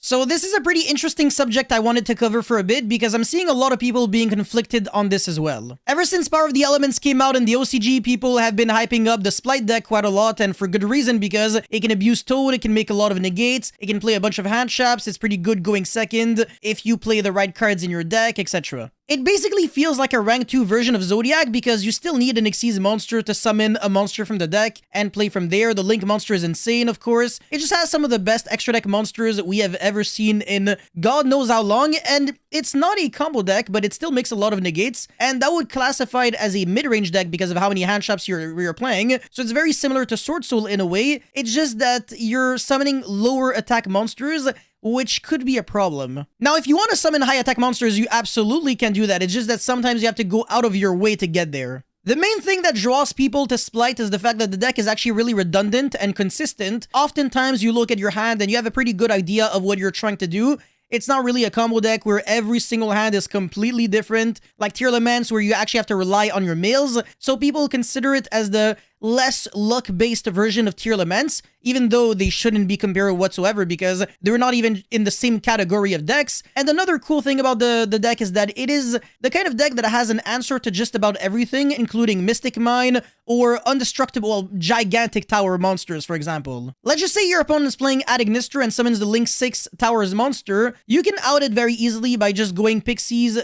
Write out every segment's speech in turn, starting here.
So this is a pretty interesting subject I wanted to cover for a bit because I'm seeing a lot of people being conflicted on this as well. Ever since Power of the Elements came out in the OCG, people have been hyping up the Splight deck quite a lot, and for good reason, because it can abuse Toad, it can make a lot of negates, it can play a bunch of hand traps, it's pretty good going second if you play the right cards in your deck, etc. It basically feels like a rank 2 version of Zodiac because you still need an Xyz monster to summon a monster from the deck and play from there. The Link monster is insane, of course. It just has some of the best extra deck monsters we have ever seen in God knows how long, and it's not a combo deck, but it still makes a lot of negates, and that would classify it as a mid-range deck because of how many hand traps you're playing. So it's very similar to Sword Soul in a way. It's just that you're summoning lower attack monsters, which could be a problem. Now, if you want to summon high attack monsters, you absolutely can do that. It's just that sometimes you have to go out of your way to get there. The main thing that draws people to Splight is the fact that the deck is actually really redundant and consistent. Oftentimes, you look at your hand and you have a pretty good idea of what you're trying to do. It's not really a combo deck where every single hand is completely different, like Tearlaments where you actually have to rely on your mills. So people consider it as the less luck-based version of Tearlaments, even though they shouldn't be compared whatsoever because they're not even in the same category of decks. And another cool thing about the deck is that it is the kind of deck that has an answer to just about everything, including Mystic Mine or indestructible gigantic tower monsters, for example. Let's just say your opponent is playing Adignister and summons the Link 6 Towers monster. You can out it very easily by just going Pixies,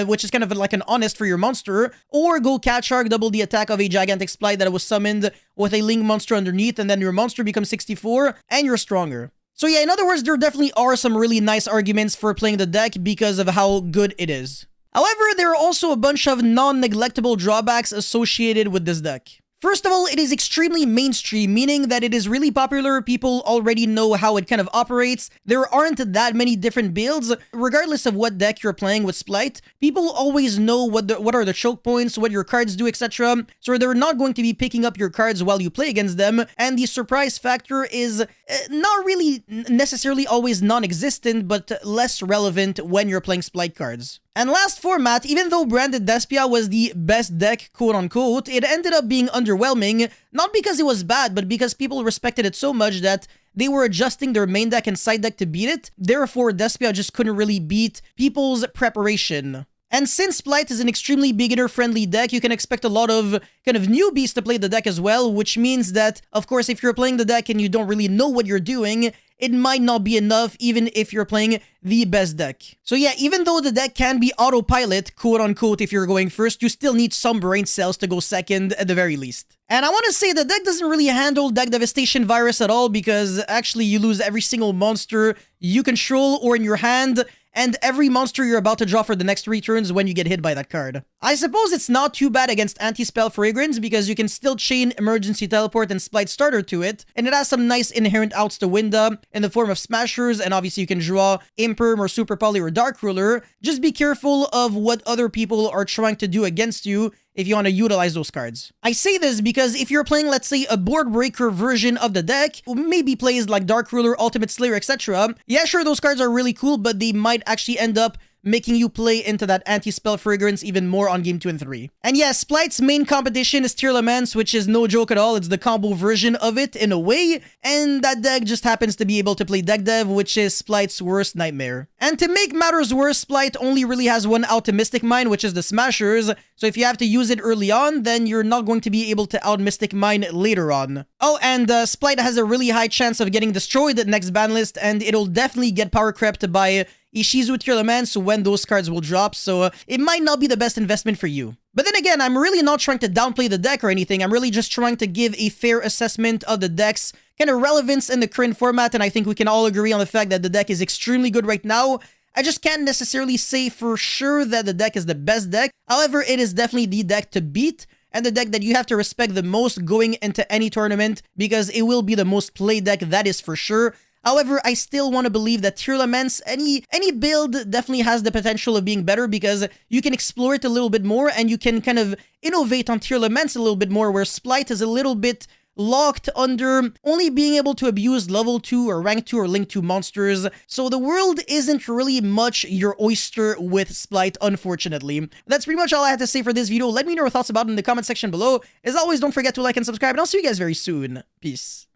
which is kind of like an honest for your monster, or go Cat Shark, double the attack of a gigantic Splight that was summoned with a Link monster underneath, and then your monster becomes 64, and you're stronger. So yeah, in other words, there definitely are some really nice arguments for playing the deck because of how good it is. However, there are also a bunch of non-neglectable drawbacks associated with this deck. First of all, it is extremely mainstream, meaning that it is really popular. People already know how it kind of operates. There aren't that many different builds. Regardless of what deck you're playing with Splight, people always know what are the choke points, what your cards do, etc. So they're not going to be picking up your cards while you play against them, and the surprise factor is not really necessarily always non-existent, but less relevant when you're playing Splight cards. And last format, even though Branded Despia was the best deck, quote-unquote, it ended up being underwhelming, not because it was bad, but because people respected it so much that they were adjusting their main deck and side deck to beat it. Therefore, Despia just couldn't really beat people's preparation. And since Splight is an extremely beginner-friendly deck, you can expect a lot of kind of newbies to play the deck as well, which means that, of course, if you're playing the deck and you don't really know what you're doing, it might not be enough even if you're playing the best deck. So yeah, even though the deck can be autopilot, quote-unquote, if you're going first, you still need some brain cells to go second at the very least. And I want to say the deck doesn't really handle deck devastation virus at all because actually you lose every single monster you control or in your hand, and every monster you're about to draw for the next 3 turns when you get hit by that card. I suppose it's not too bad against Anti-Spell Fragrance because you can still chain Emergency Teleport and Splight Starter to it, and it has some nice inherent outs to Winda in the form of Smashers, and obviously you can draw Imperm or Super Poly or Dark Ruler. Just be careful of what other people are trying to do against you if you want to utilize those cards. I say this because if you're playing, let's say, a board breaker version of the deck, maybe plays like Dark Ruler, Ultimate Slayer, etc. Yeah, sure, those cards are really cool, but they might actually end up making you play into that Anti-Spell Fragrance even more on game 2 and 3. And yeah, Splight's main competition is Tearlaments, which is no joke at all. It's the combo version of it in a way, and that deck just happens to be able to play Deck Dev, which is Splight's worst nightmare. And to make matters worse, Splight only really has one out to Mystic Mine, which is the Smashers, so if you have to use it early on, then you're not going to be able to out Mystic Mine later on. Oh, and Splight has a really high chance of getting destroyed at next ban list, and it'll definitely get power crept by Ishizu Tearlaments when those cards will drop, so it might not be the best investment for you. But then again, I'm really not trying to downplay the deck or anything. I'm really just trying to give a fair assessment of the deck's kind of relevance in the current format, and I think we can all agree on the fact that the deck is extremely good right now. I just can't necessarily say for sure that the deck is the best deck. However, it is definitely the deck to beat, and the deck that you have to respect the most going into any tournament, because it will be the most played deck, that is for sure. However, I still want to believe that Tearlaments, any build definitely has the potential of being better because you can explore it a little bit more and you can kind of innovate on Tearlaments a little bit more, where Splight is a little bit locked under only being able to abuse level 2 or rank 2 or link 2 monsters. So the world isn't really much your oyster with Splight, unfortunately. That's pretty much all I had to say for this video. Let me know your thoughts about it in the comment section below. As always, don't forget to like and subscribe, and I'll see you guys very soon. Peace.